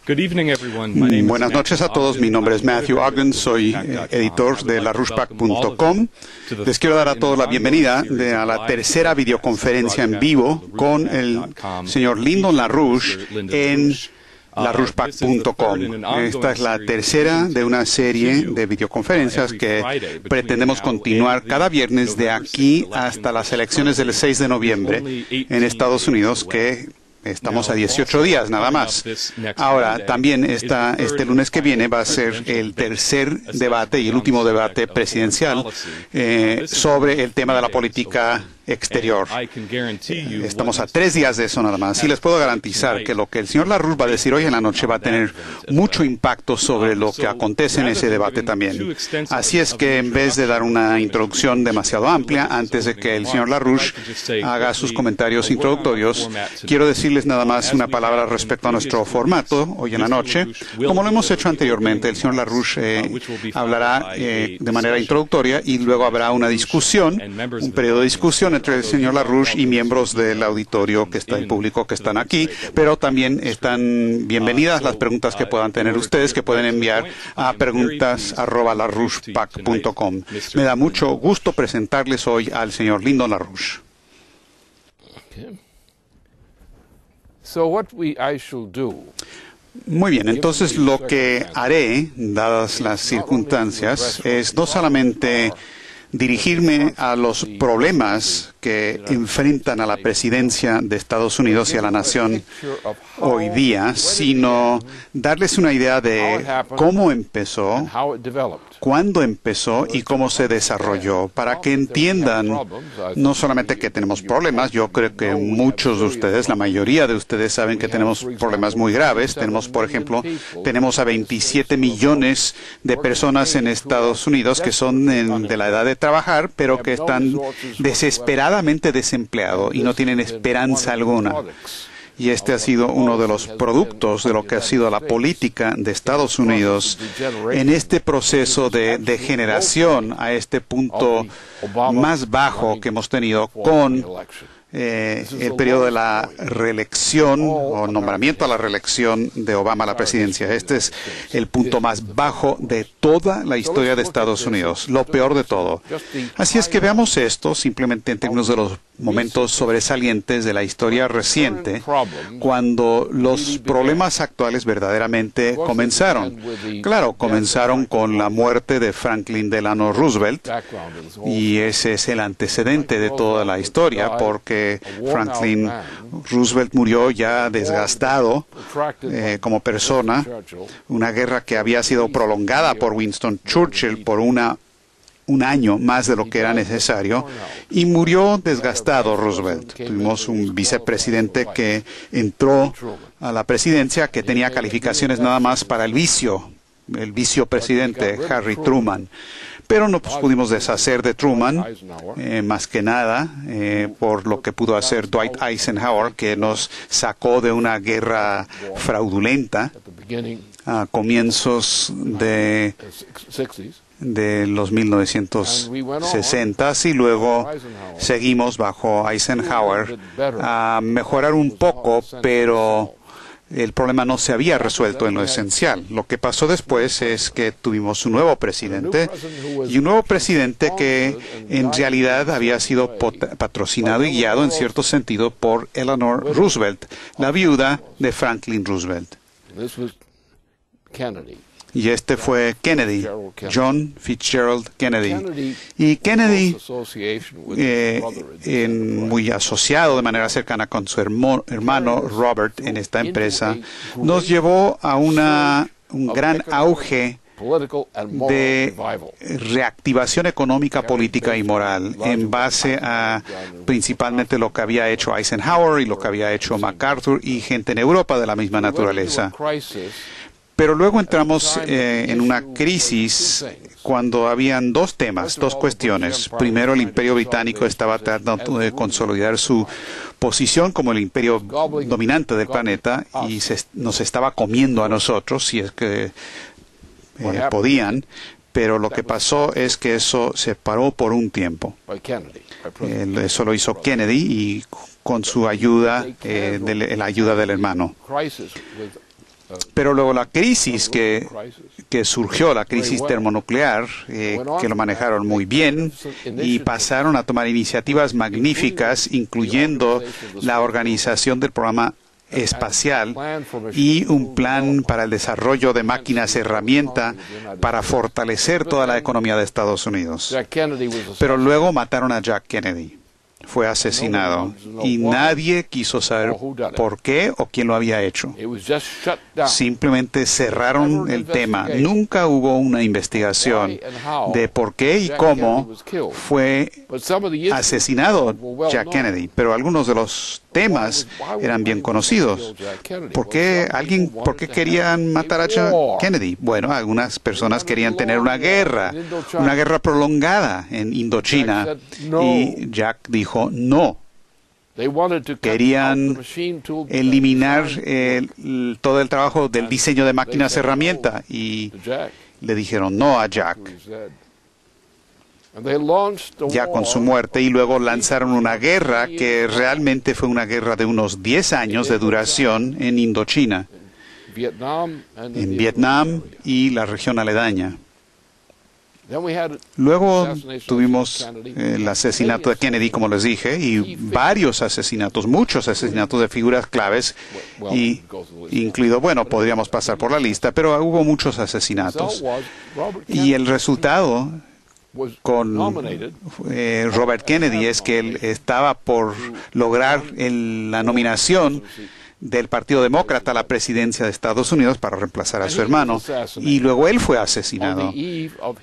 Buenas noches a todos. Mi nombre es Matthew Ogden. Soy editor de larouchepac.com. Les quiero dar a todos la bienvenida a la tercera videoconferencia en vivo con el señor Lyndon LaRouche en larouchepac.com. Esta es la tercera de una serie de videoconferencias que pretendemos continuar cada viernes de aquí hasta las elecciones del 6 de noviembre en Estados Unidos, que estamos a 18 días nada más. Ahora, también este lunes que viene va a ser el tercer debate y el último debate presidencial sobre el tema de la política exterior. Estamos a 3 días de eso nada más. Y les puedo garantizar que lo que el señor LaRouche va a decir hoy en la noche va a tener mucho impacto sobre lo que acontece en ese debate también. Así es que en vez de dar una introducción demasiado amplia, antes de que el señor LaRouche haga sus comentarios introductorios, quiero decirles nada más una palabra respecto a nuestro formato hoy en la noche. Como lo hemos hecho anteriormente, el señor LaRouche hablará de manera introductoria y luego habrá una discusión, un periodo de discusión entre el señor LaRouche y miembros del auditorio que está en público que están aquí, pero también están bienvenidas las preguntas que puedan tener ustedes, que pueden enviar a preguntas@larouchepac.com. Me da mucho gusto presentarles hoy al señor Lyndon LaRouche. Muy bien, entonces lo que haré, dadas las circunstancias, es no solamente dirigirme a los problemas que enfrentan a la presidencia de Estados Unidos y a la nación hoy día, sino darles una idea de cómo empezó, cuándo empezó y cómo se desarrolló, para que entiendan no solamente que tenemos problemas. Yo creo que muchos de ustedes, la mayoría de ustedes saben que tenemos problemas muy graves. Tenemos, por ejemplo, a 27 millones de personas en Estados Unidos que son de la edad de trabajar, pero que están desesperados desempleado y no tienen esperanza alguna. Y este ha sido uno de los productos de lo que ha sido la política de Estados Unidos en este proceso de degeneración a este punto más bajo que hemos tenido con el periodo de la reelección o nombramiento a la reelección de Obama a la presidencia. Este es el punto más bajo de toda la historia de Estados Unidos, lo peor de todo. Así es que veamos esto simplemente en términos de los momentos sobresalientes de la historia reciente, cuando los problemas actuales verdaderamente comenzaron. Claro, comenzaron con la muerte de Franklin Delano Roosevelt, y ese es el antecedente de toda la historia, porque Franklin Roosevelt murió ya desgastado como persona. Una guerra que había sido prolongada por Winston Churchill por un año más de lo que era necesario, y murió desgastado Roosevelt. Tuvimos un vicepresidente que entró a la presidencia que tenía calificaciones nada más para el vicepresidente Harry Truman. Pero no pudimos deshacer de Truman, más que nada, por lo que pudo hacer Dwight Eisenhower, que nos sacó de una guerra fraudulenta a comienzos de los 1960, y luego seguimos bajo Eisenhower a mejorar un poco, pero el problema no se había resuelto en lo esencial. Lo que pasó después es que tuvimos un nuevo presidente, y un nuevo presidente que en realidad había sido patrocinado y guiado en cierto sentido por Eleanor Roosevelt, la viuda de Franklin Roosevelt. Y este fue Kennedy, John Fitzgerald Kennedy. Y Kennedy, muy asociado de manera cercana con su hermano Robert en esta empresa, nos llevó a un gran auge de reactivación económica, política y moral en base a principalmente lo que había hecho Eisenhower y lo que había hecho MacArthur y gente en Europa de la misma naturaleza. Pero luego entramos en una crisis cuando habían dos temas, dos cuestiones. Primero, el Imperio Británico estaba tratando de consolidar su posición como el imperio dominante del planeta y nos estaba comiendo a nosotros, si es que podían. Pero lo que pasó es que eso se paró por un tiempo. Eso lo hizo Kennedy y con su ayuda, la ayuda del hermano. Pero luego la crisis que surgió, la crisis termonuclear, que lo manejaron muy bien y pasaron a tomar iniciativas magníficas, incluyendo la organización del programa espacial y un plan para el desarrollo de máquinas herramienta para fortalecer toda la economía de Estados Unidos. Pero luego mataron a Jack Kennedy. Fue asesinado y nadie quiso saber por qué o quién lo había hecho. Simplemente cerraron el tema. Nunca hubo una investigación de por qué y cómo fue asesinado Jack Kennedy. Pero algunos de los temas eran bien conocidos. ¿Por qué querían matar a Jack Kennedy? Bueno, algunas personas querían tener una guerra prolongada en Indochina. Y Jack dijo no. Querían eliminar todo el trabajo del diseño de máquinas herramienta y le dijeron no a Jack. Ya con su muerte, y luego lanzaron una guerra que realmente fue una guerra de unos 10 años de duración en Indochina, en Vietnam y la región aledaña. Luego tuvimos el asesinato de Kennedy, como les dije, y varios asesinatos, muchos asesinatos de figuras claves, incluido, bueno, podríamos pasar por la lista, pero hubo muchos asesinatos. Y el resultado con Robert Kennedy es que él estaba por lograr la nominación del Partido Demócrata a la presidencia de Estados Unidos para reemplazar a su hermano, y luego él fue asesinado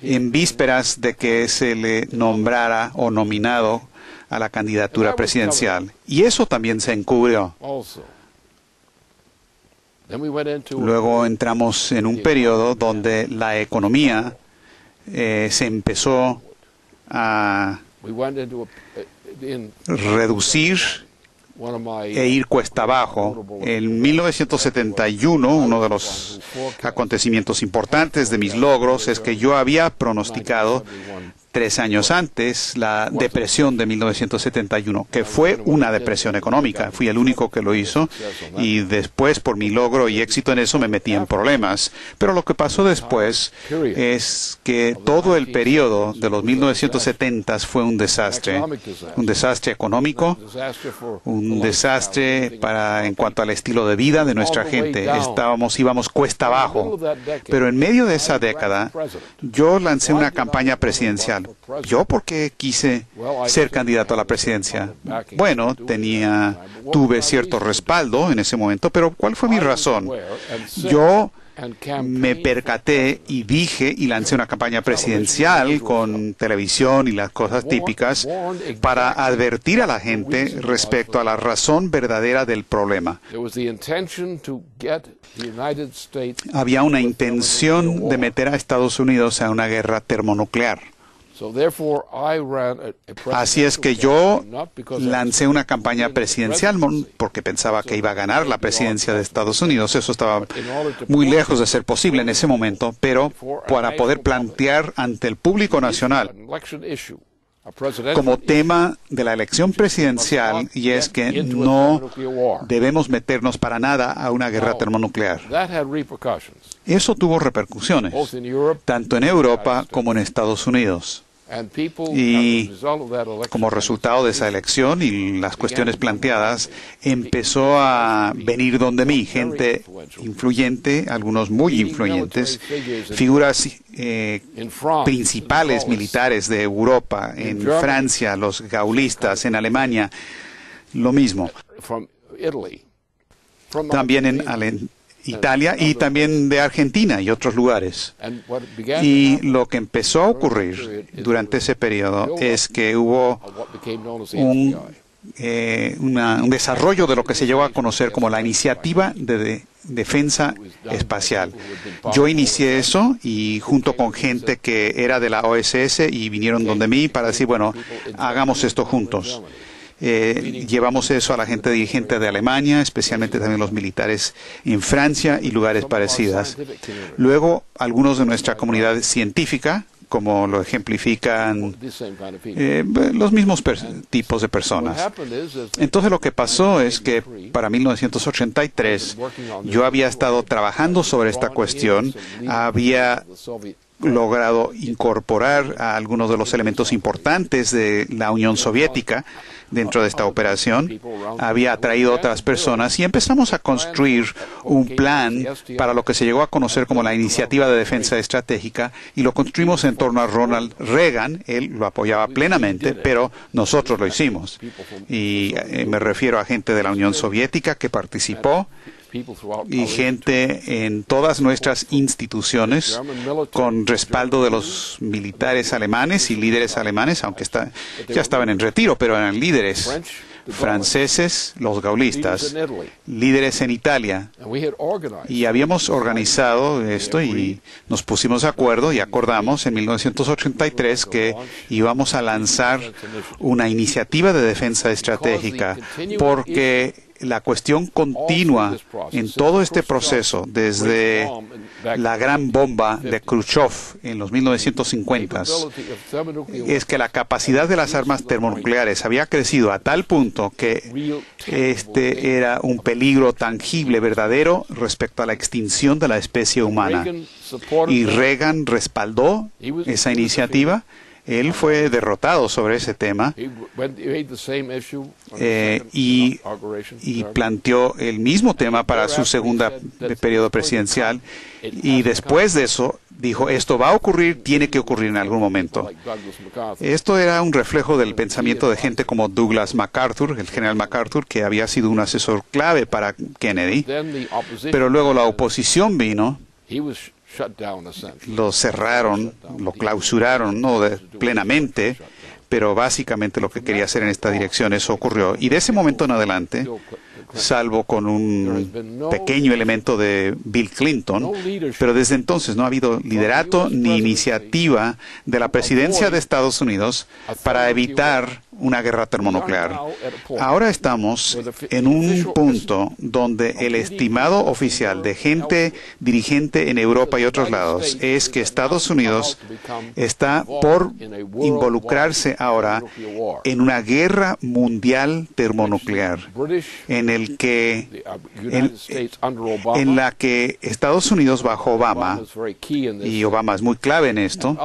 en vísperas de que se le nombrara o nominado a la candidatura presidencial. Y eso también se encubrió. Luego entramos en un periodo donde la economía se empezó a reducir e ir cuesta abajo. En 1971, uno de los acontecimientos importantes de mis logros es que yo había pronosticado 3 años antes la depresión de 1971, que fue una depresión económica. Fui el único que lo hizo y después, por mi logro y éxito en eso, me metí en problemas. Pero lo que pasó después es que todo el periodo de los 1970 fue un desastre económico, un desastre en cuanto al estilo de vida de nuestra gente. Íbamos cuesta abajo. Pero en medio de esa década, yo lancé una campaña presidencial. ¿Yo por qué quise ser candidato a la presidencia? Bueno, tuve cierto respaldo en ese momento, pero ¿cuál fue mi razón? Yo me percaté y dije y lancé una campaña presidencial con televisión y las cosas típicas para advertir a la gente respecto a la razón verdadera del problema. Había una intención de meter a Estados Unidos a una guerra termonuclear. Así es que yo lancé una campaña presidencial porque pensaba que iba a ganar la presidencia de Estados Unidos. Eso estaba muy lejos de ser posible en ese momento, pero para poder plantear ante el público nacional como tema de la elección presidencial, y es que no debemos meternos para nada a una guerra termonuclear. Eso tuvo repercusiones, tanto en Europa como en Estados Unidos. Y como resultado de esa elección y las cuestiones planteadas, empezó a venir donde mí gente influyente, algunos muy influyentes, figuras principales militares de Europa, en Francia, los gaullistas, en Alemania, lo mismo. También en Italia y también de Argentina y otros lugares. Y lo que empezó a ocurrir durante ese periodo es que hubo un desarrollo de lo que se llegó a conocer como la Iniciativa de Defensa Espacial. Yo inicié eso y junto con gente que era de la OSS y vinieron donde mí para decir, bueno, hagamos esto juntos. Llevamos eso a la gente dirigente de Alemania, especialmente también los militares en Francia y lugares parecidos. Luego, algunos de nuestra comunidad científica, como lo ejemplifican los mismos tipos de personas. Entonces, lo que pasó es que para 1983, yo había estado trabajando sobre esta cuestión, había logrado incorporar a algunos de los elementos importantes de la Unión Soviética dentro de esta operación, había atraído a otras personas y empezamos a construir un plan para lo que se llegó a conocer como la Iniciativa de Defensa Estratégica, y lo construimos en torno a Ronald Reagan. Él lo apoyaba plenamente, pero nosotros lo hicimos. Y me refiero a gente de la Unión Soviética que participó, y gente en todas nuestras instituciones con respaldo de los militares alemanes y líderes alemanes, aunque ya estaban en retiro, pero eran líderes franceses, los gaullistas, líderes en Italia. Y habíamos organizado esto y nos pusimos de acuerdo y acordamos en 1983 que íbamos a lanzar una iniciativa de defensa estratégica, porque la cuestión continua en todo este proceso, desde la gran bomba de Khrushchev en los 1950s, es que la capacidad de las armas termonucleares había crecido a tal punto que este era un peligro tangible, verdadero, respecto a la extinción de la especie humana. Y Reagan respaldó esa iniciativa. Él fue derrotado sobre ese tema y planteó el mismo tema para su segunda periodo presidencial, y después de eso dijo, esto va a ocurrir, tiene que ocurrir en algún momento. Esto era un reflejo del pensamiento de gente como Douglas MacArthur, el general MacArthur, que había sido un asesor clave para Kennedy, pero luego la oposición vino. Lo cerraron, lo clausuraron, no plenamente, pero básicamente lo que quería hacer en esta dirección, eso ocurrió. Y de ese momento en adelante, salvo con un pequeño elemento de Bill Clinton, pero desde entonces no ha habido liderato ni iniciativa de la presidencia de Estados Unidos para evitar una guerra termonuclear. Ahora estamos en un punto donde el estimado oficial de gente dirigente en Europa y otros lados es que Estados Unidos está por involucrarse ahora en una guerra mundial termonuclear, en la que Estados Unidos bajo Obama, y Obama es muy clave en esto,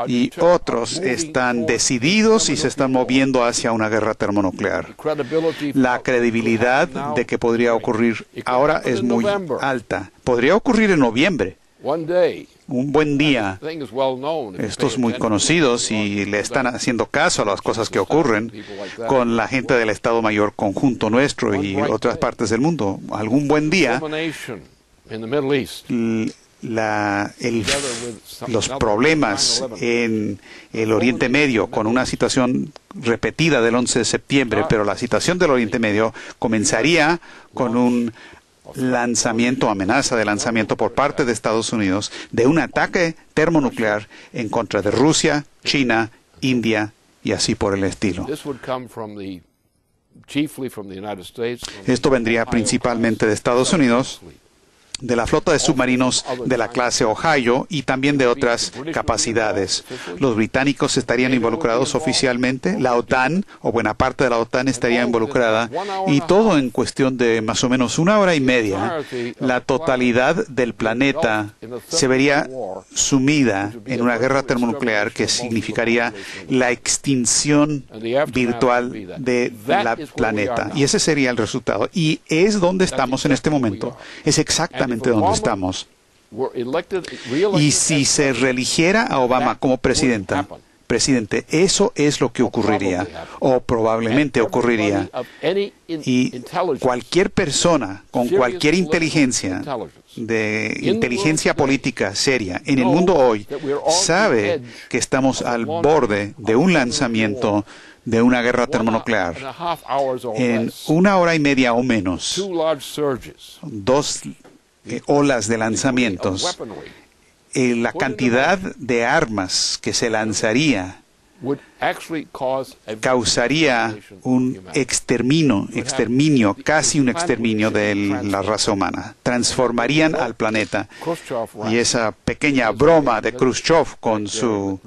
y otros están decididos y se están moviendo hacia una guerra termonuclear. La credibilidad de que podría ocurrir ahora es muy alta. Podría ocurrir en noviembre. Un buen día. Estos muy conocidos y le están haciendo caso a las cosas que ocurren con la gente del Estado Mayor Conjunto nuestro y otras partes del mundo. Algún buen día, los problemas en el Oriente Medio, con una situación repetida del 11 de septiembre, pero la situación del Oriente Medio comenzaría con un lanzamiento, amenaza de lanzamiento por parte de Estados Unidos de un ataque termonuclear en contra de Rusia, China, India y así por el estilo. Esto vendría principalmente de Estados Unidos, de la flota de submarinos de la clase Ohio y también de otras capacidades. Los británicos estarían involucrados oficialmente, la OTAN, o buena parte de la OTAN estaría involucrada, y todo en cuestión de más o menos 1 hora y media, la totalidad del planeta se vería sumida en una guerra termonuclear que significaría la extinción virtual del planeta. Y ese sería el resultado. Y es donde estamos en este momento. Es exactamente donde estamos. Y si se reeligiera a Obama como presidente, eso es lo que ocurriría, o probablemente ocurriría. Y cualquier persona con cualquier inteligencia política seria en el mundo hoy sabe que estamos al borde de un lanzamiento de una guerra termonuclear en 1 hora y media o menos. 2 olas de lanzamientos. La cantidad de armas que se lanzaría causaría un exterminio, casi un exterminio de la raza humana. Transformarían al planeta. Y esa pequeña broma de Khrushchev con su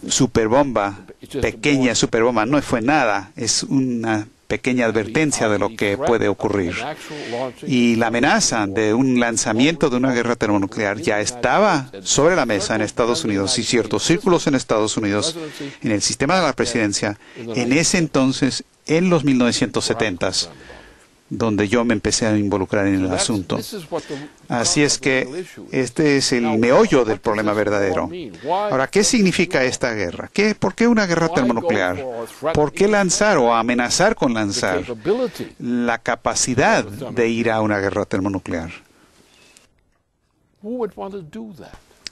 superbomba, pequeña superbomba, no fue nada. Es una pequeña advertencia de lo que puede ocurrir. Y la amenaza de un lanzamiento de una guerra termonuclear ya estaba sobre la mesa en Estados Unidos y ciertos círculos en Estados Unidos, en el sistema de la presidencia, en ese entonces, en los 1970s, donde yo me empecé a involucrar en el asunto. Así es que este es el meollo del problema verdadero. Ahora, ¿qué significa esta guerra? ¿Por qué una guerra termonuclear? ¿Por qué lanzar o amenazar con lanzar la capacidad de ir a una guerra termonuclear?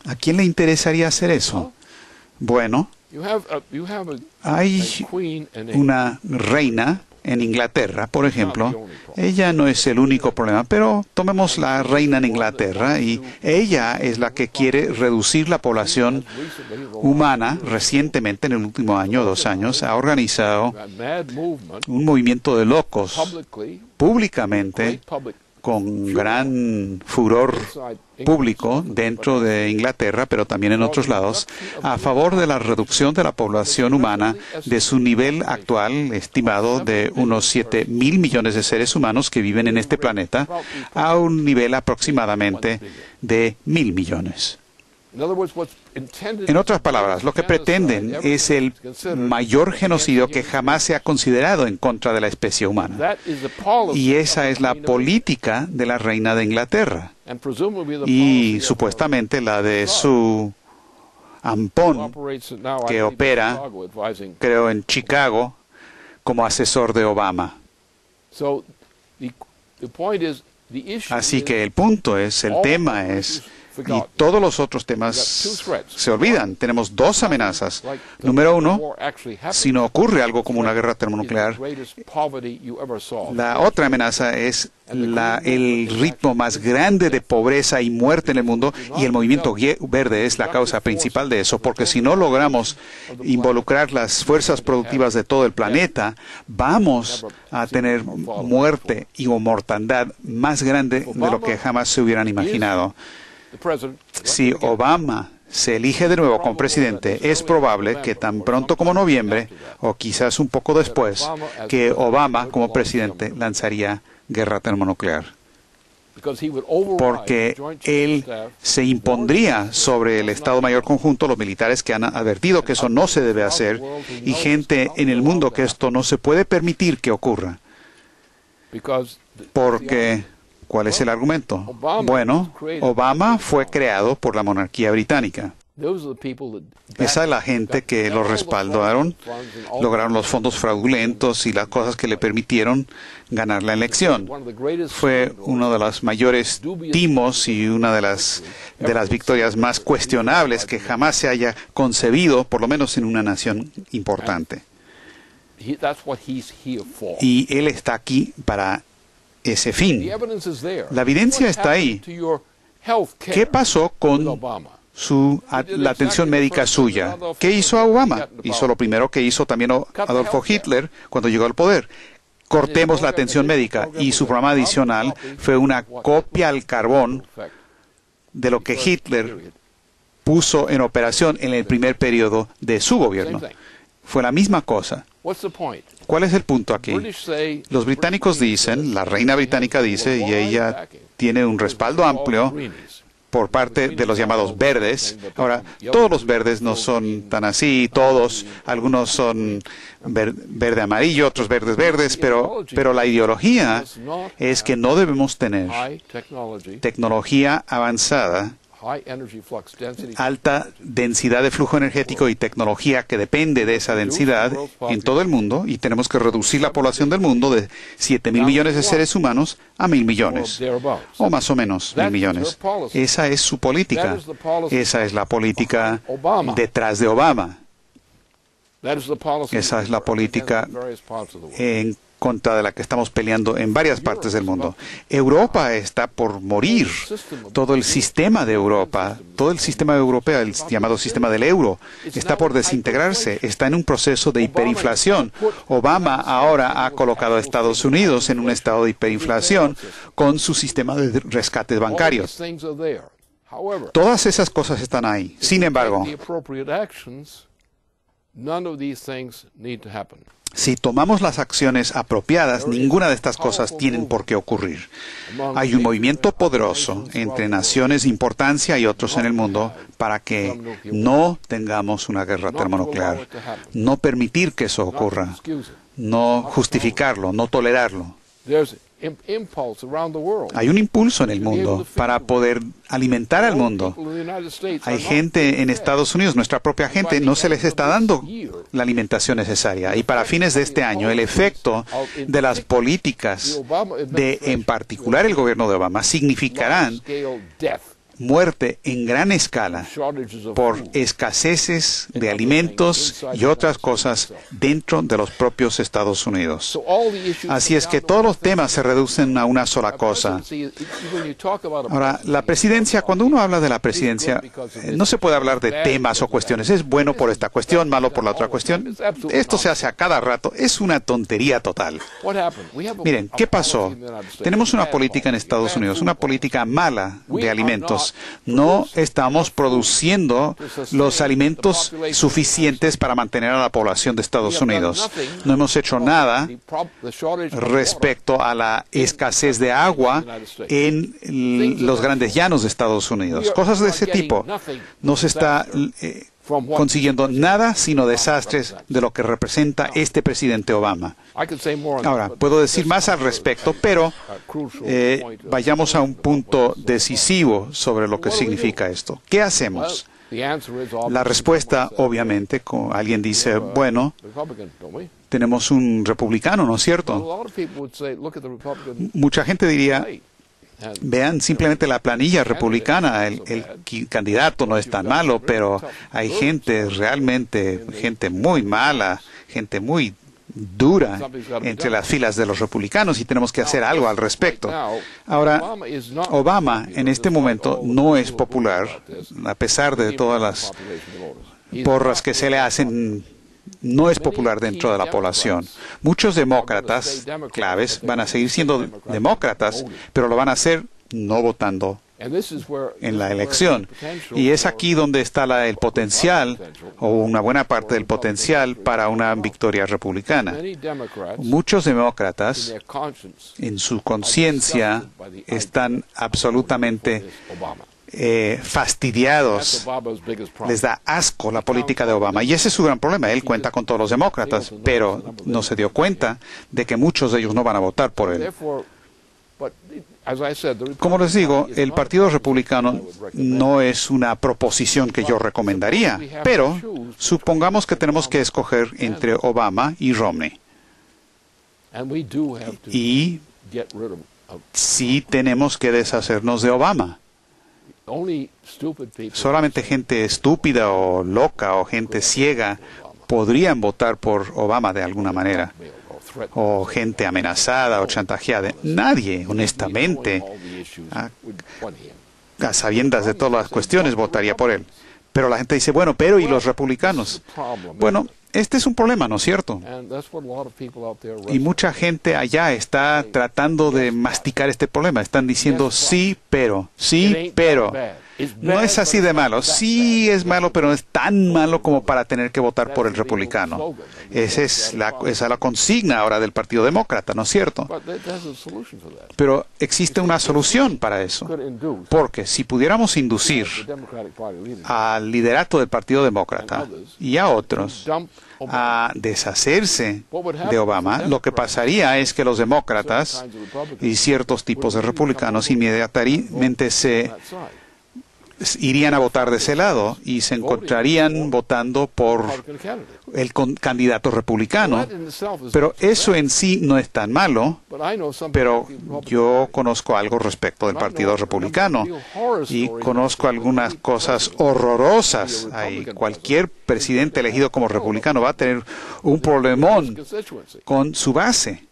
¿A quién le interesaría hacer eso? Bueno, hay una reina en Inglaterra, por ejemplo. Ella no es el único problema, pero tomemos la reina en Inglaterra y ella es la que quiere reducir la población humana. Recientemente, en el último año o 2 años, ha organizado un movimiento de locos públicamente, con gran furor público dentro de Inglaterra, pero también en otros lados, a favor de la reducción de la población humana de su nivel actual, estimado de unos 7.000 millones de seres humanos que viven en este planeta, a un nivel aproximadamente de 1.000 millones. En otras palabras, lo que pretenden es el mayor genocidio que jamás se ha considerado en contra de la especie humana. Y esa es la política de la reina de Inglaterra. Y supuestamente la de su ampón, que opera, creo, en Chicago, como asesor de Obama. Así que el punto es, el tema es, y todos los otros temas se olvidan. Tenemos 2 amenazas. Número 1, si no ocurre algo como una guerra termonuclear, la otra amenaza es el ritmo más grande de pobreza y muerte en el mundo, y el movimiento verde es la causa principal de eso, porque si no logramos involucrar las fuerzas productivas de todo el planeta, vamos a tener muerte y mortandad más grande de lo que jamás se hubieran imaginado. Si Obama se elige de nuevo como presidente, es probable que tan pronto como noviembre, o quizás un poco después, que Obama como presidente lanzaría guerra termonuclear. Porque él se impondría sobre el Estado Mayor Conjunto, los militares que han advertido que eso no se debe hacer, y gente en el mundo que esto no se puede permitir que ocurra. Porque ¿cuál es el argumento? Bueno, Obama fue creado por la monarquía británica. Esa es la gente que lo respaldaron, lograron los fondos fraudulentos y las cosas que le permitieron ganar la elección. Fue uno de los mayores timos y una de las victorias más cuestionables que jamás se haya concebido, por lo menos en una nación importante. Y él está aquí para ese fin. La evidencia está ahí. ¿Qué pasó con la atención médica suya? ¿Qué hizo Obama? Hizo lo primero que hizo también Adolfo Hitler cuando llegó al poder. Cortemos la atención médica. Y su programa adicional fue una copia al carbón de lo que Hitler puso en operación en el primer periodo de su gobierno. Fue la misma cosa. ¿Cuál es el punto aquí? Los británicos dicen, la reina británica dice, y ella tiene un respaldo amplio por parte de los llamados verdes. Ahora, todos los verdes no son tan así, todos, algunos son verde amarillo, otros verdes, pero la ideología es que no debemos tener tecnología avanzada, alta densidad de flujo energético y tecnología que depende de esa densidad en todo el mundo, y tenemos que reducir la población del mundo de 7.000 millones de seres humanos a 1.000 millones, o más o menos 1.000 millones. Esa es su política. Esa es la política detrás de Obama. Esa es la política en contra de la que estamos peleando en varias partes del mundo. Europa está por morir. Todo el sistema de Europa, todo el sistema europeo, el llamado sistema del euro, está por desintegrarse. Está en un proceso de hiperinflación. Obama ahora ha colocado a Estados Unidos en un estado de hiperinflación con su sistema de rescates bancarios. Todas esas cosas están ahí. Sin embargo, Si tomamos las acciones apropiadas, ninguna de estas cosas tienen por qué ocurrir. Hay un movimiento poderoso entre naciones de importancia y otros en el mundo para que no tengamos una guerra termonuclear. No permitir que eso ocurra. No justificarlo, no tolerarlo. Hay un impulso en el mundo para poder alimentar al mundo. Hay gente en Estados Unidos, nuestra propia gente, no se les está dando la alimentación necesaria. Y para fines de este año, el efecto de las políticas en particular el gobierno de Obama, significarán muerte en gran escala por escaseces de alimentos y otras cosas dentro de los propios Estados Unidos. Así es que todos los temas se reducen a una sola cosa. Ahora, la presidencia, cuando uno habla de la presidencia, no se puede hablar de temas o cuestiones. Es bueno por esta cuestión, malo por la otra cuestión. Esto se hace a cada rato. Es una tontería total. Miren, ¿qué pasó? Tenemos una política en Estados Unidos, una política mala de alimentos. No estamos produciendo los alimentos suficientes para mantener a la población de Estados Unidos. No hemos hecho nada respecto a la escasez de agua en los grandes llanos de Estados Unidos. Cosas de ese tipo. No se está consiguiendo nada sino desastres de lo que representa este presidente Obama. Ahora, puedo decir más al respecto, pero vayamos a un punto decisivo sobre lo que significa esto. ¿Qué hacemos? La respuesta, obviamente, alguien dice, bueno, tenemos un republicano, ¿no es cierto? Mucha gente diría, vean simplemente la planilla republicana, el candidato no es tan malo, pero hay gente realmente, gente muy mala, gente muy dura entre las filas de los republicanos y tenemos que hacer algo al respecto. Ahora, Obama en este momento no es popular, a pesar de todas las porras que se le hacen. No es popular dentro de la población. Muchos demócratas claves van a seguir siendo demócratas, pero lo van a hacer no votando en la elección. Y es aquí donde está el potencial, o una buena parte del potencial, para una victoria republicana. Muchos demócratas, en su conciencia, están absolutamente fastidiados, les da asco la política de Obama y ese es su gran problema. Él cuenta con todos los demócratas, pero no se dio cuenta de que muchos de ellos no van a votar por él. Como les digo, el Partido Republicano no es una proposición que yo recomendaría, pero supongamos que tenemos que escoger entre Obama y Romney. Y sí tenemos que deshacernos de Obama. Solamente gente estúpida o loca o gente ciega podrían votar por Obama de alguna manera. O gente amenazada o chantajeada. Nadie, honestamente, a sabiendas de todas las cuestiones, votaría por él. Pero la gente dice, bueno, pero ¿y los republicanos? Bueno, este es un problema, ¿no es cierto? Y mucha gente allá está tratando de masticar este problema. Están diciendo sí, pero. No es así de malo. Sí es malo, pero no es tan malo como para tener que votar por el republicano. Esa es la consigna ahora del Partido Demócrata, ¿no es cierto? Pero existe una solución para eso. Porque si pudiéramos inducir al liderato del Partido Demócrata y a otros a deshacerse de Obama, lo que pasaría es que los demócratas y ciertos tipos de republicanos inmediatamente irían a votar de ese lado y se encontrarían votando por el candidato republicano. Pero eso en sí no es tan malo, pero yo conozco algo respecto del Partido Republicano y conozco algunas cosas horrorosas. Cualquier presidente elegido como republicano va a tener un problemón con su base.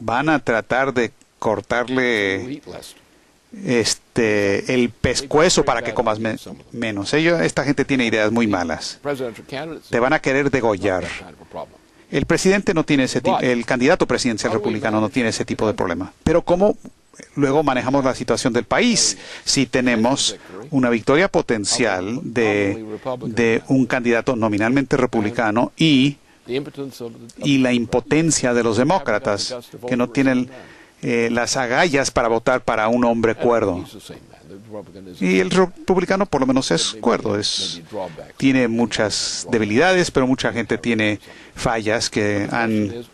Van a tratar de cortarle el pescuezo para que comas menos. Esta gente tiene ideas muy malas. Te van a querer degollar. El presidente no tiene el candidato presidencial republicano no tiene ese tipo de problema. Pero ¿cómo luego manejamos la situación del país. Si tenemos una victoria potencial de un candidato nominalmente republicano y la impotencia de los demócratas, que no tienen las agallas para votar para un hombre cuerdo. Y el republicano por lo menos es cuerdo. Tiene muchas debilidades, pero mucha gente tiene fallas que han...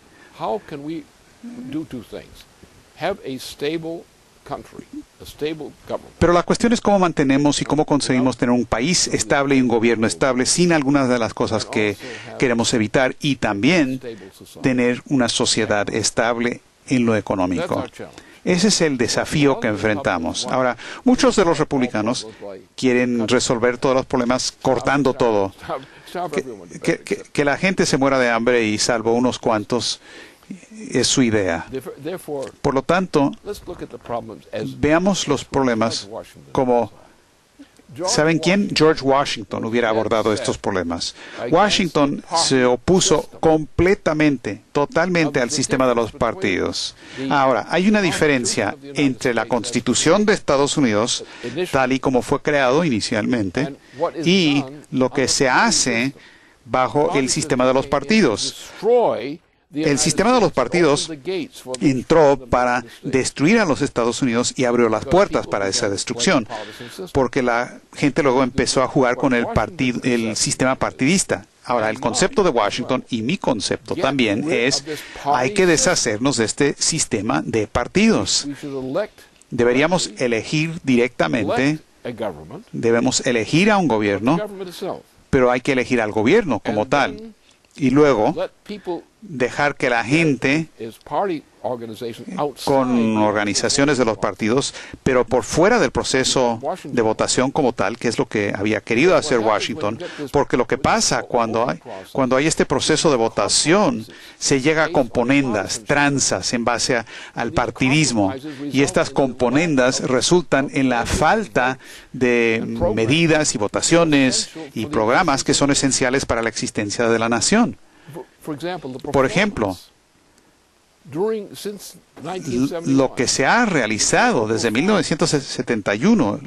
Pero la cuestión es cómo mantenemos y cómo conseguimos tener un país estable y un gobierno estable sin algunas de las cosas que queremos evitar, y también tener una sociedad estable en lo económico. Ese es el desafío que enfrentamos. Ahora, muchos de los republicanos quieren resolver todos los problemas cortando todo. Que la gente se muera de hambre y salvo unos cuantos es su idea. Por lo tanto, veamos los problemas como... ¿Saben quién? George Washington hubiera abordado estos problemas. Washington se opuso completamente, totalmente al sistema de los partidos. Ahora, hay una diferencia entre la Constitución de Estados Unidos, tal y como fue creado inicialmente, y lo que se hace bajo el sistema de los partidos. El sistema de los partidos entró para destruir a los Estados Unidos y abrió las puertas para esa destrucción, porque la gente luego empezó a jugar con el sistema partidista. Ahora, el concepto de Washington y mi concepto también es, hay que deshacernos de este sistema de partidos. Deberíamos elegir directamente, debemos elegir a un gobierno, pero hay que elegir al gobierno como tal. Y luego dejar que la gente, con organizaciones de los partidos, pero por fuera del proceso de votación como tal, que es lo que había querido hacer Washington, porque lo que pasa cuando hay este proceso de votación, se llega a componendas, tranzas en base al partidismo, y estas componendas resultan en la falta de medidas y votaciones y programas que son esenciales para la existencia de la nación. Por ejemplo, lo que se ha realizado desde 1971,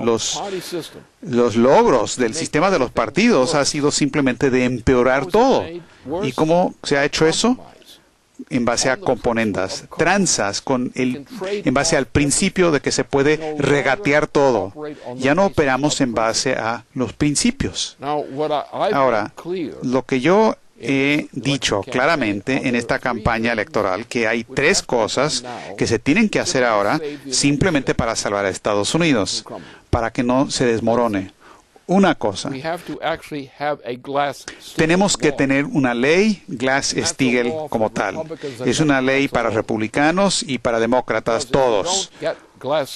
los logros del sistema de los partidos ha sido simplemente de empeorar todo. ¿Y cómo se ha hecho eso? En base a componendas, tranzas, en base al principio de que se puede regatear todo. Ya no operamos en base a los principios. Ahora, lo que yo he dicho claramente en esta campaña electoral, que hay tres cosas que se tienen que hacer ahora simplemente para salvar a Estados Unidos, para que no se desmorone. Una cosa, tenemos que tener una ley Glass-Steagall como tal. Es una ley para republicanos y para demócratas todos.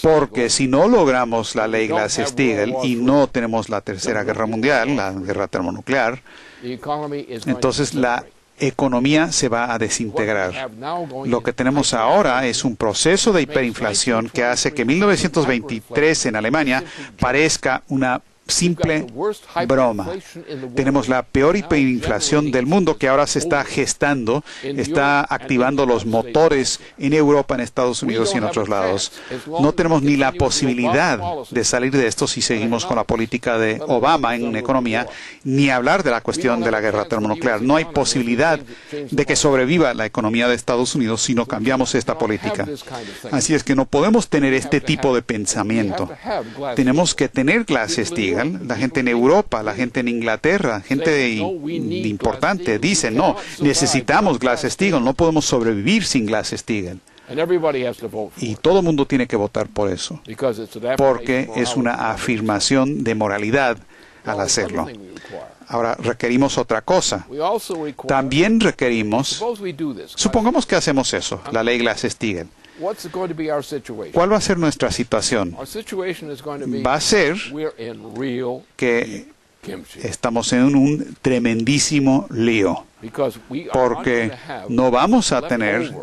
Porque si no logramos la ley Glass-Steagall y no tenemos la Tercera Guerra Mundial, la guerra termonuclear, entonces la economía se va a desintegrar. Lo que tenemos ahora es un proceso de hiperinflación que hace que 1923 en Alemania parezca una simple broma. Tenemos la peor hiperinflación del mundo que ahora se está gestando, está activando los motores en Europa, en Estados Unidos y en otros lados. No tenemos ni la posibilidad de salir de esto si seguimos con la política de Obama en economía, ni hablar de la cuestión de la guerra termonuclear. No hay posibilidad de que sobreviva la economía de Estados Unidos si no cambiamos esta política. Así es que no podemos tener este tipo de pensamiento. Tenemos que tener Glass-Steagall. La gente en Europa, la gente en Inglaterra, gente importante dice, no, necesitamos Glass-Steagall, no podemos sobrevivir sin Glass-Steagall. Y todo el mundo tiene que votar por eso, porque es una afirmación de moralidad al hacerlo. Ahora, requerimos otra cosa. También requerimos, supongamos que hacemos eso, la ley Glass-Steagall. ¿Cuál va a ser nuestra situación? Va a ser que estamos en un tremendísimo lío, porque no vamos a tener,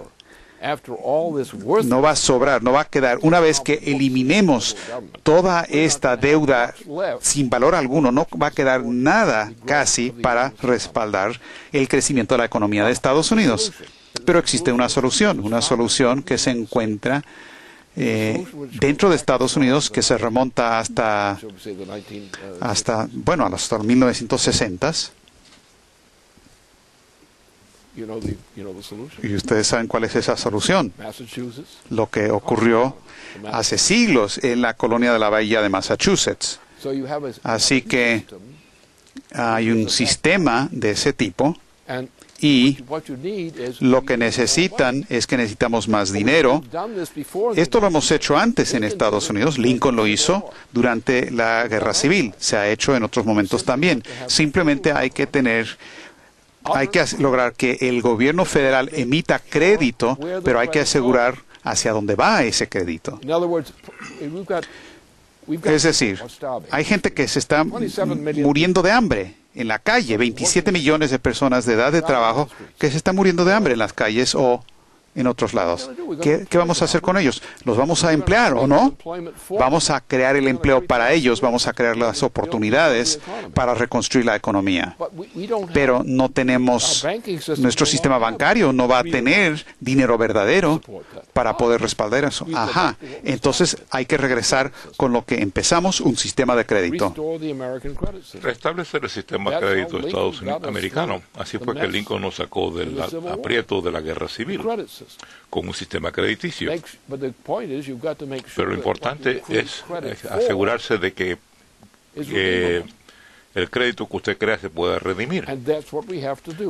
no va a sobrar, no va a quedar, una vez que eliminemos toda esta deuda sin valor alguno, no va a quedar nada casi para respaldar el crecimiento de la economía de Estados Unidos. Pero existe una solución que se encuentra dentro de Estados Unidos que se remonta hasta los 1960s. Y ustedes saben cuál es esa solución. Lo que ocurrió hace siglos en la colonia de la Bahía de Massachusetts. Así que hay un sistema de ese tipo y lo que necesitan es que necesitamos más dinero. Esto lo hemos hecho antes en Estados Unidos. Lincoln lo hizo durante la Guerra Civil. Se ha hecho en otros momentos también. Simplemente hay que lograr que el gobierno federal emita crédito, pero hay que asegurar hacia dónde va ese crédito. Es decir, hay gente que se está muriendo de hambre en la calle, 27 millones de personas de edad de trabajo que se están muriendo de hambre en las calles o en otros lados. ¿Qué vamos a hacer con ellos? ¿Los vamos a emplear o no? Vamos a crear el empleo para ellos, vamos a crear las oportunidades para reconstruir la economía. Pero no tenemos, nuestro sistema bancario no va a tener dinero verdadero para poder respaldar eso. Ajá. Entonces hay que regresar con lo que empezamos, un sistema de crédito. Restablecer el sistema de crédito de Estados Unidos americano. Así fue que Lincoln nos sacó del aprieto de la guerra civil con un sistema crediticio. Pero lo importante es asegurarse de que el crédito que usted crea se pueda redimir.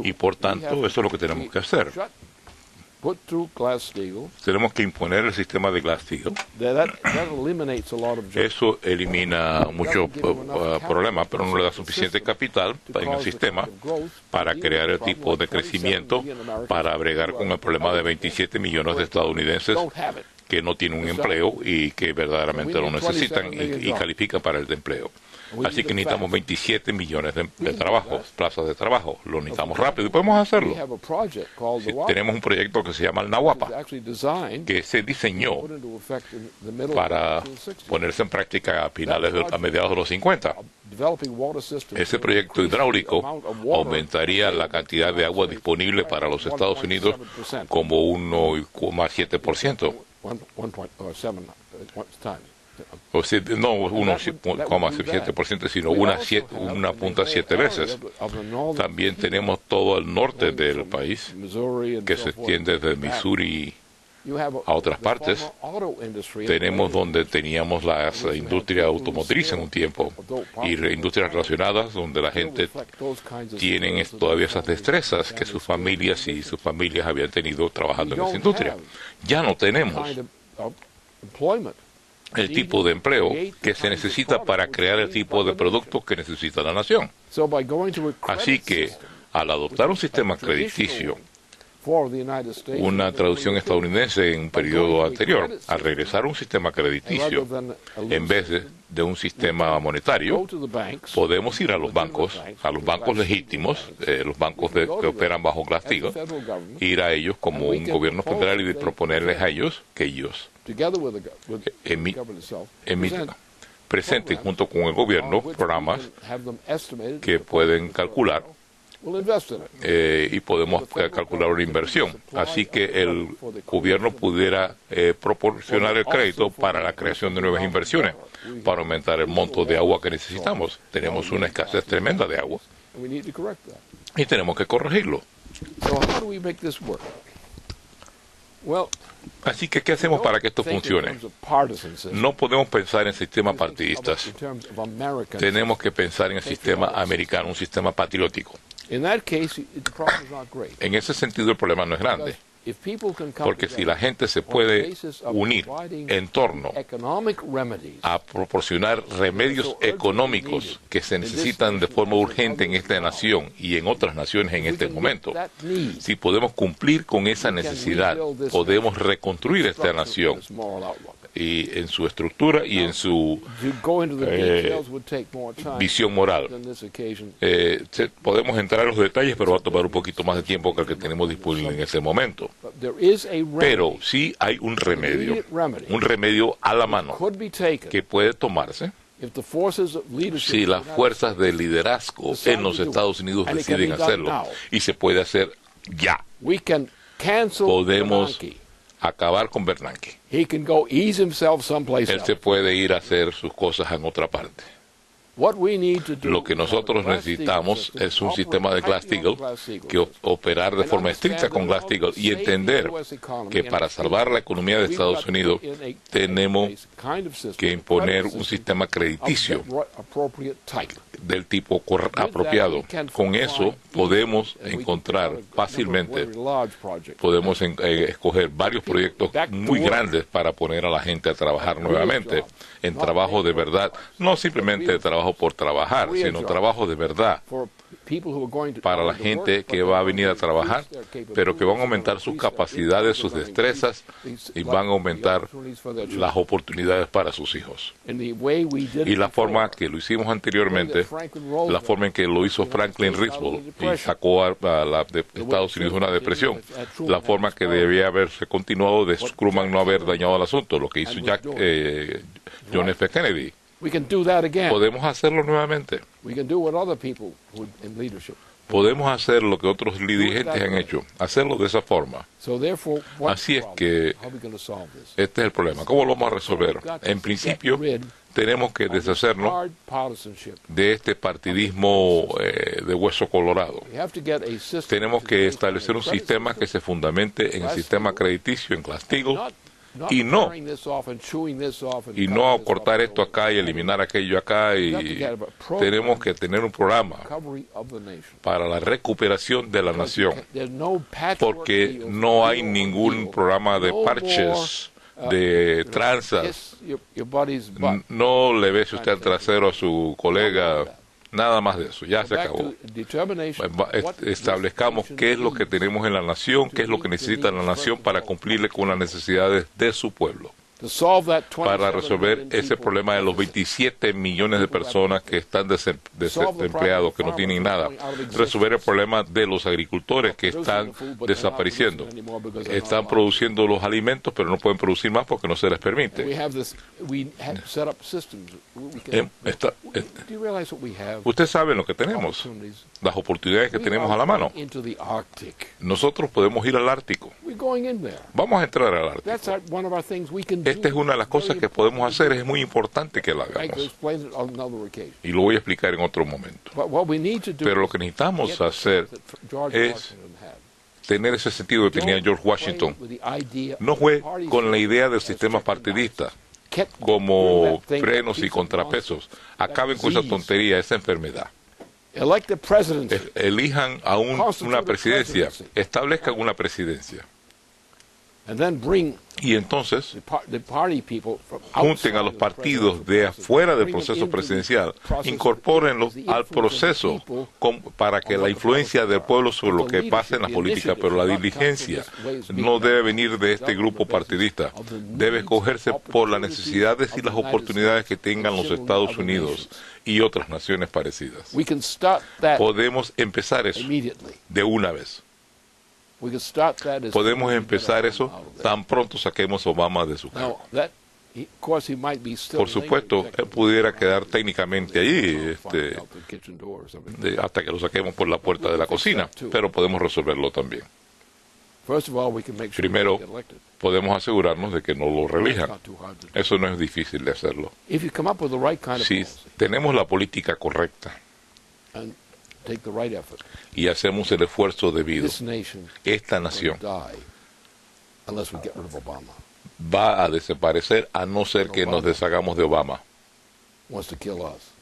Y por tanto, eso es lo que tenemos que hacer. Tenemos que imponer el sistema de Glass-Steagall. Eso elimina muchos problemas, pero no le da suficiente capital en el sistema para crear el tipo de crecimiento para bregar con el problema de 27 millones de estadounidenses que no tienen un empleo y que verdaderamente lo necesitan y califican para el empleo. Así que necesitamos 27 millones de plazas de trabajo. Lo necesitamos rápido y podemos hacerlo. Tenemos un proyecto que se llama el NAWAPA, que se diseñó para ponerse en práctica a mediados de los 50. Ese proyecto hidráulico aumentaría la cantidad de agua disponible para los Estados Unidos como 1,7%. O sea, no 1,7%, sino 1,7 veces. También tenemos todo el norte del país, que se extiende desde Missouri a otras partes. Tenemos donde teníamos la industria automotriz en un tiempo y industrias relacionadas donde la gente tiene todavía esas destrezas que sus familias habían tenido trabajando en esa industria. Ya no tenemos el tipo de empleo que se necesita para crear el tipo de productos que necesita la nación. Así que, al adoptar un sistema crediticio, una traducción estadounidense en un periodo anterior, al regresar a un sistema crediticio, en vez de un sistema monetario, podemos ir a los bancos legítimos, los bancos que operan bajo Glass-Steagall, ir a ellos como un gobierno federal y proponerles a ellos que ellos presenten junto con el gobierno programas que pueden calcular y podemos calcular una inversión. Así que el gobierno pudiera proporcionar el crédito para la creación de nuevas inversiones, para aumentar el monto de agua que necesitamos. Tenemos una escasez tremenda de agua y tenemos que corregirlo. Así que, ¿qué hacemos para que esto funcione? No podemos pensar en sistemas partidistas. Tenemos que pensar en el sistema americano, un sistema patriótico. En ese sentido, el problema no es grande. Porque si la gente se puede unir en torno a proporcionar remedios económicos que se necesitan de forma urgente en esta nación y en otras naciones en este momento, si podemos cumplir con esa necesidad, podemos reconstruir esta nación y en su estructura y en su visión moral. Podemos entrar en los detalles, pero va a tomar un poquito más de tiempo que el que tenemos disponible en ese momento. Pero sí hay un remedio a la mano que puede tomarse si las fuerzas de liderazgo en los Estados Unidos deciden hacerlo, y se puede hacer ya. Podemos acabar con Bernanke. He can go ease himself someplace Él se else. puede ir a hacer sus cosas en otra parte. What we need to do Lo que nosotros necesitamos es un sistema de Glass-Steagall que operar de forma estricta con Glass-Steagall y entender que para salvar la economía de Estados Unidos tenemos que imponer un sistema crediticio del tipo apropiado. Con eso podemos encontrar fácilmente, podemos escoger varios proyectos muy grandes para poner a la gente a trabajar nuevamente en trabajo de verdad, no simplemente trabajo por trabajar, sino trabajo de verdad para la gente que va a venir a trabajar, pero que van a aumentar sus capacidades, sus destrezas y van a aumentar las oportunidades para sus hijos. Y la forma que lo hicimos anteriormente, la forma en que lo hizo Franklin Roosevelt y sacó a Estados Unidos de una depresión, la forma que debía haberse continuado de Truman no haber dañado el asunto, lo que hizo John F. Kennedy. Podemos hacerlo nuevamente. Podemos hacer lo que otros dirigentes han hecho, hacerlo de esa forma. Así es que este es el problema. ¿Cómo lo vamos a resolver? En principio, tenemos que deshacernos de este partidismo de hueso colorado. Tenemos que establecer un sistema que se fundamente en el sistema crediticio, en Glass-Steagall, y no cortar esto acá y eliminar aquello acá, y tenemos que tener un programa para la recuperación de la nación, porque no hay ningún programa de parches, de tranzas. No le bese usted el trasero a su colega, nada más de eso, ya se acabó. Establezcamos qué es lo que tenemos en la nación, qué es lo que necesita la nación para cumplirle con las necesidades de su pueblo. Para resolver ese problema de los 27 millones de personas que están desempleados, que no tienen nada. Resolver el problema de los agricultores que están desapareciendo. Están produciendo los alimentos, pero no pueden producir más porque no se les permite. Usted sabe lo que tenemos, las oportunidades que tenemos a la mano. Nosotros podemos ir al Ártico. Vamos a entrar al Ártico. Esta es una de las cosas que podemos hacer, es muy importante que la hagamos. Y lo voy a explicar en otro momento. Pero lo que necesitamos hacer es tener ese sentido que tenía George Washington. No fue con la idea del sistema partidista como frenos y contrapesos. Acaben con esa tontería, esa enfermedad. Elijan a una presidencia, establezcan una presidencia. Y entonces junten a los partidos de afuera del proceso presidencial, incorpórenlos al proceso para que la influencia del pueblo sobre lo que pasa en la política, pero la diligencia no debe venir de este grupo partidista, debe escogerse por las necesidades y las oportunidades que tengan los Estados Unidos y otras naciones parecidas. Podemos empezar eso de una vez. Podemos empezar eso tan pronto saquemos a Obama de su cargo. Por supuesto, él pudiera quedar técnicamente allí hasta que lo saquemos por la puerta de la cocina, pero podemos resolverlo también. Primero, podemos asegurarnos de que no lo reelijan. Eso no es difícil de hacerlo. Si tenemos la política correcta y hacemos el esfuerzo debido, esta nación va a desaparecer a no ser que nos deshagamos de Obama,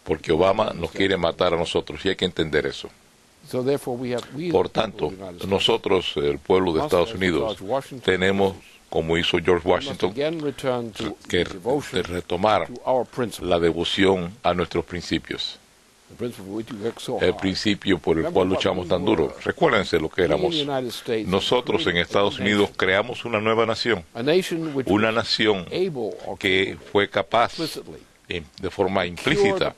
porque Obama nos quiere matar a nosotros y hay que entender eso. Por tanto, nosotros, el pueblo de Estados Unidos, tenemos, como hizo George Washington, que retomar la devoción a nuestros principios. El principio por el cual luchamos tan duro. Recuérdense lo que éramos. Nosotros en Estados Unidos creamos una nueva nación, una nación que fue capaz de forma implícita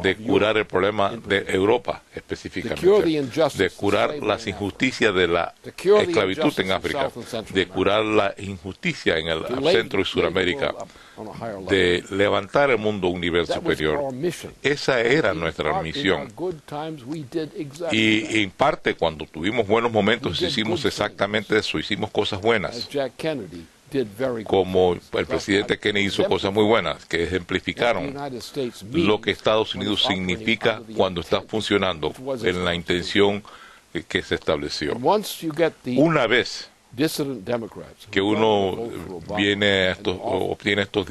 de curar el problema de Europa específicamente, de curar las injusticias de la esclavitud en África, de curar la injusticia en el centro y Suramérica, de levantar el mundo a un nivel superior. Esa era nuestra misión. Y en parte cuando tuvimos buenos momentos hicimos exactamente eso, hicimos cosas buenas. como el presidente Kennedy hizo cosas muy buenas, que ejemplificaron lo que Estados Unidos significa cuando está funcionando en la intención que se estableció. Una vez que uno obtiene estos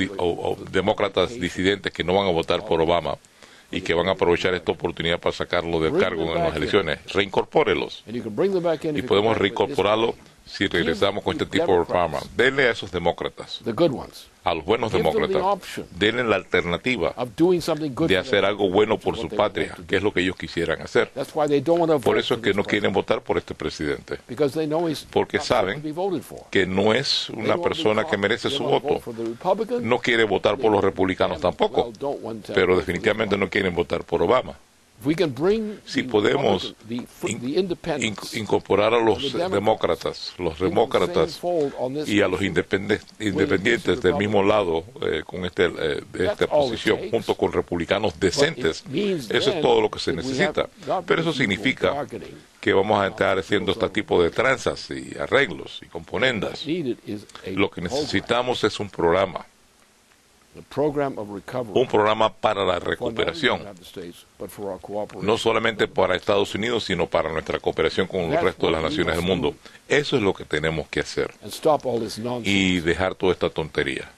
demócratas disidentes que no van a votar por Obama y que van a aprovechar esta oportunidad para sacarlo del cargo en las elecciones, reincorpórelos. Y podemos reincorporarlo si regresamos con este tipo de reforma. Denle a esos demócratas, a los buenos demócratas, denle la alternativa de hacer algo bueno por su patria, que es lo que ellos quisieran hacer. Por eso es que no quieren votar por este presidente, porque saben que no es una persona que merece su voto. No quiere votar por los republicanos tampoco, pero definitivamente no quieren votar por Obama. Si podemos incorporar a los demócratas y a los independientes del mismo lado con esta posición, junto con republicanos decentes, eso es todo lo que se necesita. Pero eso significa que vamos a estar haciendo este tipo de tranzas y arreglos y componendas. Lo que necesitamos es un programa para la recuperación, no solamente para Estados Unidos, sino para nuestra cooperación con el resto de las naciones del mundo. Eso es lo que tenemos que hacer y dejar toda esta tontería.